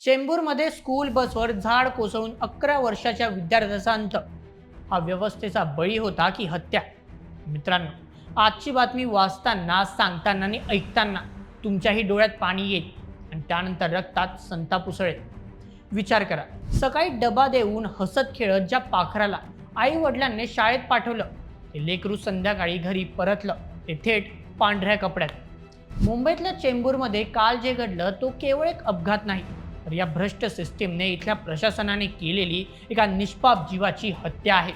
चेंबूरमध्ये school बसवर झाड कोसळून 11 वर्षाच्या विद्यार्थ्याचा अंत. हा व्यवस्थेचा बळी होता की हत्या? मित्रांनो, आजची बातमी वाचताना, सांगताना आणि ऐकताना तुमच्याही डोळ्यात पाणी येईल आणि त्यानंतर रक्तात संताप उसळेल. विचार करा, सकाळी डबा देऊन हसत खेळत ज्या पाखराला आई वडिलांनी शाळेत पाठवलं, ते लेकरू संध्याकाळी घरी परतलं ते थेट पांढऱ्या कपड्यात. मुंबईतल्या चेंबूरमध्ये काल जे घडलं तो केवळ एक अपघात नाही, तर या भ्रष्ट सिस्टीमने, इथल्या प्रशासनाने केलेली एका निष्पाप जीवाची हत्या आहे.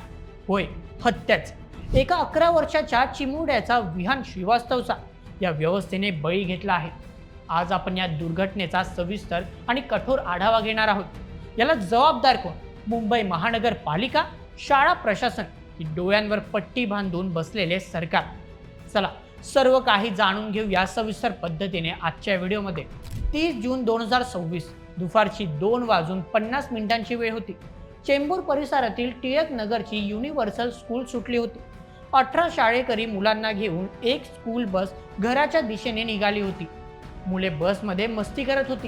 होय, हत्याच. एका 11 वर्षाच्या चिमुरड्याचा, विहान श्रीवास्तवचा या व्यवस्थेने बळी घेतला आहे. आज आपण या दुर्घटनेचा सविस्तर आणि कठोर आढावा घेणार आहोत. याला जबाबदार कोण? मुंबई महानगरपालिका, शाळा प्रशासन की डोळ्यांवर पट्टी बांधून बसलेले सरकार? चला, सर्व काही जाणून घेऊया सविस्तर पद्धतीने आजच्या व्हिडिओमध्ये. 30 जून 2026 दुपारची 2:50 वेळ होती. चेंबूर परिसरातील टिळक नगरची युनिव्हर्सल स्कूल सुटली होती. 18 शाळेकरी मुलांना घेऊन एक स्कूल बस घराच्या दिशेने निघाली होती. मुले बसमध्ये मस्ती करत होती.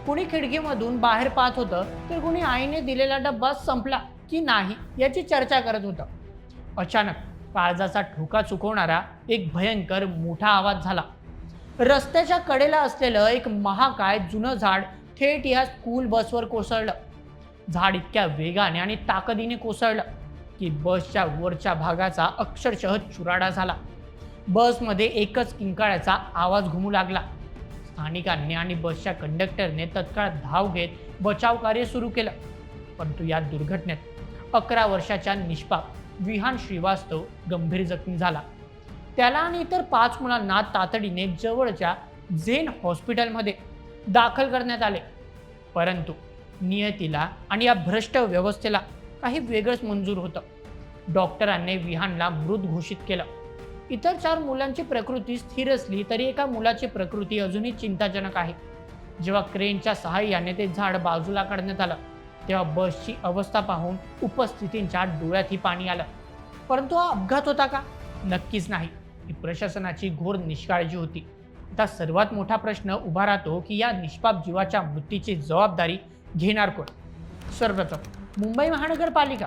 कुणी खिडकीमधून बाहेर पाहत होतं, तर कुणी आईने दिलेला डब्बा संपला की नाही याची चर्चा करत होतं. अचानक काळजाचा ठोका चुकवणारा एक भयंकर मोठा आवाज झाला. रस्त्याच्या कडेला असलेलं एक महाकाय जुनं झाड थेट या स्कूल बसवर कोसळलं. झाड इतक्या वेगाने आणि ताकदीने कोसळलं की बसच्या वरच्या भागाचा अक्षरशः चुराडा झाला. बसमध्ये एकच किंकाळ्याचा आवाज घुमू लागला. स्थानिकांनी आणि बसच्या कंडक्टरने तत्काळ धाव घेत बचाव कार्य सुरू केलं. परंतु या दुर्घटनेत 11 वर्षाच्या निष्पाप विहान श्रीवास्तव गंभीर जखमी झाला. त्याला आणि इतर 5 मुलांना तातडीने जवळच्या झेन हॉस्पिटलमध्ये दाखल करण्यात आले. परंतु नियतीला आणि या भ्रष्ट व्यवस्थेला काही वेगळंच मंजूर होतं. डॉक्टरांनी विहानला मृत घोषित केलं. इतर 4 मुलांची प्रकृती स्थिर असली तरी एका मुलाची प्रकृती अजूनही चिंताजनक आहे. जेव्हा क्रेनच्या सहाय्याने ते झाड बाजूला काढण्यात आलं, तेव्हा बसची अवस्था पाहून उपस्थितींच्या डोळ्यातही पाणी आलं. परंतु हा अपघात होता का? नक्कीच नाही. ही प्रशासनाची घोर निष्काळजी होती. आता सर्वात मोठा प्रश्न उभा राहतो की या निष्पाप जीवाच्या मृत्यूची जबाबदारी घेणार कोण? सर्वप्रथम मुंबई महानगरपालिका.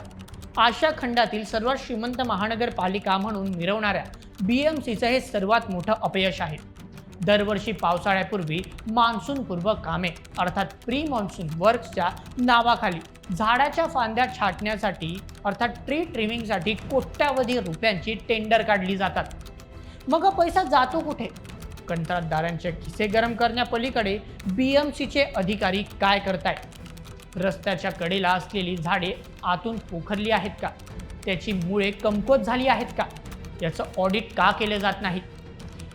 आशिया खंडातील सर्वात श्रीमंत महानगरपालिका म्हणून मिरवणाऱ्या BMCचं हे सर्वात मोठं अपयश आहे. दरवर्षी पावसाळ्यापूर्वी मान्सूनपूर्व कामे अर्थात प्री मान्सून वर्क्सच्या नावाखाली झाडाच्या फांद्या छाटण्यासाठी अर्थात ट्री ट्रिमिंगसाठी कोट्यावधी रुपयांची टेंडर काढली जातात. मग हा पैसा जातो कुठे? कंत्राटदारांचे खिसे गरम करण्यापलीकडे BMCचे अधिकारी काय करतायत? रस्त्याच्या कडेला असलेली झाडे आतून पोखरली आहेत का? त्याची मुळे कमकुवत झाली आहेत का? याचं ऑडिट का केलं जात नाही?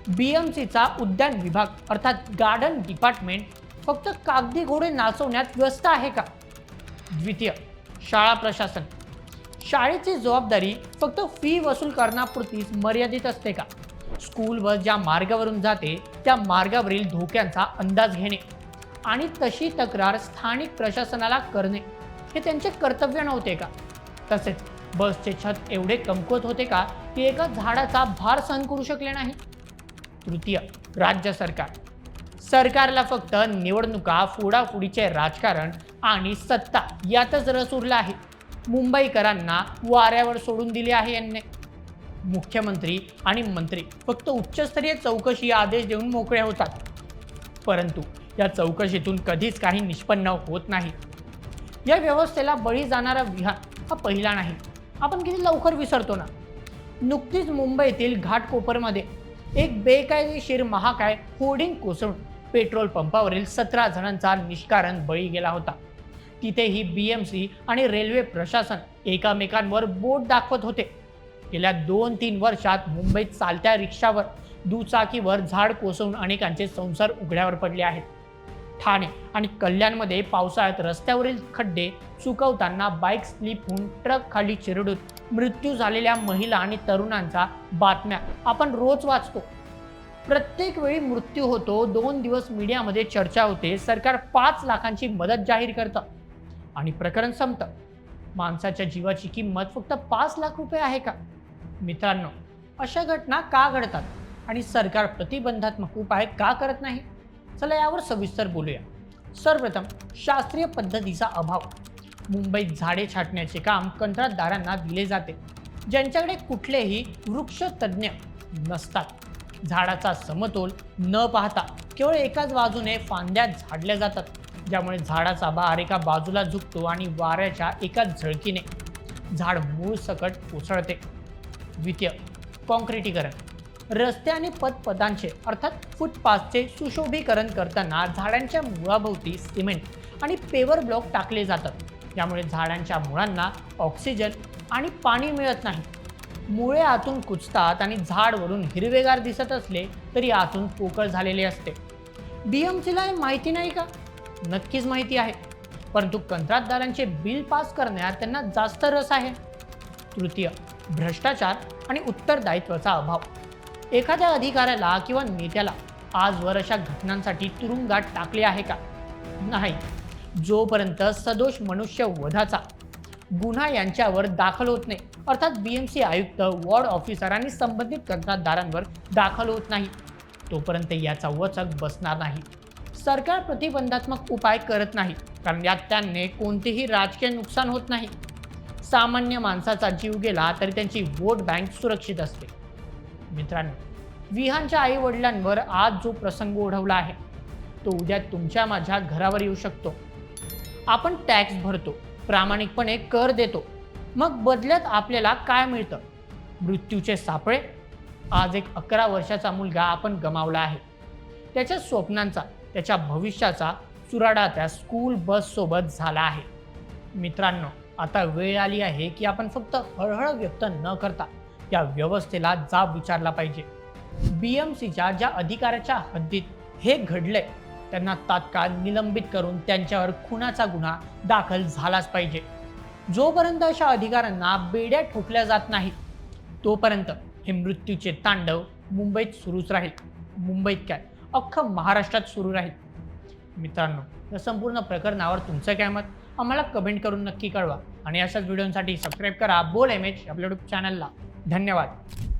BMCचा उद्यान विभाग अर्थात गार्डन डिपार्टमेंट फक्त कागदी घोडे नाचवण्यात व्यस्त आहे का? द्वितीय, शाळा प्रशासन. शाळेची जबाबदारी फक्त फी वसूल करण्यापुरतीच मर्यादित असते का? स्कूल बस ज्या मार्गावरून जाते त्या मार्गावरील धोक्यांचा अंदाज घेणे आणि तशी तक्रार स्थानिक प्रशासनाला करणे हे त्यांचे कर्तव्य नव्हते का? तसेच बसचे छत एवढे कमकुवत होते का की एका झाडाचा भार सहन करू शकले नाही? तृतीय, राज्य सरकार. सरकारला फक्त निवडणुका, फोडाफोडीचे राजकारण आणि सत्ता यातच रस उरला आहे. मुंबईकरांना वाऱ्यावर सोडून दिले आहे यांनी. मुख्यमंत्री आणि मंत्री फक्त उच्चस्तरीय चौकशी आदेश देऊन मोकळे होतात. परंतु या चौकशीतून कधीच काही निष्पन्न होत नाही. या व्यवस्थेला बळी जाणारा विहान हा पहिला नाही. आपण किती लवकर विसरतो ना. नुकतीच मुंबईतील घाटकोपरमध्ये एक बेकायदेशीर महाकाय होर्डिंग कोसळून पेट्रोल पंपावरील 17 जणांचा निष्कारण बळी गेला होता. तिथेही BMC आणि रेल्वे प्रशासन एकामेकांवर बोट दाखवत होते. गेल्या 2-3 वर्षात मुंबईत चालत्या रिक्षावर, दुचाकीवर झाड कोसळून अनेकांचे संसार उघड्यावर पडले आहेत. ठाणे आणि कल्याणमध्ये पावसाळ्यात रस्त्यावरील खड्डे चुकवताना बाईक स्लिप होऊन ट्रक खाली चिरडून मृत्यू झालेल्या महिला आणि तरुणांचा बातम्या आपण रोज वाचतो. प्रत्येक वेळी मृत्यू होतो, 2 दिवस मीडियामध्ये चर्चा होते, सरकार 5 लाखांची मदत जाहीर करतं आणि प्रकरण संपतं. माणसाच्या जीवाची किंमत फक्त 5 लाख रुपये आहे का? मित्रांनो, अशा घटना का घडतात आणि सरकार प्रतिबंधात्मक उपाय का करत नाही? चला यावर सविस्तर बोलूया. सर्वप्रथम शास्त्रीय पद्धतीचा अभाव. मुंबईत झाडे छाटण्याचे काम कंत्राटदारांना दिले जाते, ज्यांच्याकडे कुठलेही वृक्ष तज्ज्ञ नसतात. झाडाचा समतोल न पाहता केवळ एकाच बाजूने फांद्या झाडल्या जातात, ज्यामुळे झाडाचा बार एका बाजूला झुकतो आणि वाऱ्याच्या एकाच झळकीने झाड मूळ सकट कोसळते. द्वितीय, कॉन्क्रिटीकरण. रस्ते आणि पदपथांचे अर्थात फुटपाथचे सुशोभीकरण करताना झाडांच्या मुळाभोवती सिमेंट आणि पेवर ब्लॉक टाकले जातात. यामुळे झाडांच्या मुळांना ऑक्सिजन आणि पाणी मिळत नाही. मुळे आतून कुचतात आणि झाड वरून हिरवेगार दिसत असले तरी आतून पोकळ झालेले असते. BMCला हे माहिती नाही का? नक्कीच माहिती आहे, परंतु कंत्राटदारांचे बिल पास करण्यात त्यांना जास्त रस आहे. तृतीय, भ्रष्टाचार आणि उत्तरदायित्वाचा अभाव. एखाद्या अधिकाऱ्याला किंवा नेत्याला आजवर अशा घटनांसाठी तुरुंगात टाकले आहे का? नाही. जोपर्यंत सदोष मनुष्यवधाचा गुन्हा यांच्यावर दाखल होत नाही, अर्थात BMC आयुक्त, वॉर्ड ऑफिसर आणि संबंधित कंत्राटदारांवर दाखल होत नाही, तोपर्यंत याचा वचक बसणार नाही. सरकार प्रतिबंधात्मक उपाय करत नाही, कारण यात त्यांनी कोणतेही राजकीय नुकसान होत नाही. सामान्य माणसाचा जीव गेला तरी त्यांची वोट बँक सुरक्षित असते. मित्रांनो, विहानच्या आई वडिलांवर आज जो प्रसंग ओढवला आहे तो उद्या तुमच्या माझ्या घरावर येऊ शकतो. आपण टॅक्स भरतो, प्रामाणिकपणे कर देतो, मग बदल्यात आपल्याला काय मिळतं? मृत्यूचे सापळे. आज एक 11 वर्षाचा मुलगा आपण गमावला आहे. त्याच्या स्वप्नांचा, त्याच्या भविष्याचा चुराडा त्या स्कूल बस सोबत झाला आहे. मित्रांनो, आता वेळ आली आहे की आपण फक्त हळहळ व्यक्त न करता या व्यवस्थेला जाब विचारला पाहिजे. BMCच्या ज्या अधिकाऱ्याच्या हद्दीत हे घडलंय त्यांना तात्काळ निलंबित करून त्यांच्यावर खुनाचा गुन्हा दाखल झालाच पाहिजे. जोपर्यंत अशा अधिकाऱ्यांना बेड्या ठोकल्या जात नाही तोपर्यंत हे मृत्यूचे तांडव मुंबईत सुरूच राहील. मुंबईत काय, अख्खं महाराष्ट्रात सुरू राहील. मित्रांनो, या संपूर्ण प्रकरणावर तुमचं काय मत आम्हाला कमेंट करून नक्की कळवा आणि अशाच व्हिडिओसाठी सबस्क्राईब करा बोल MH आपल्या यूट्यूब चॅनलला. धन्यवाद.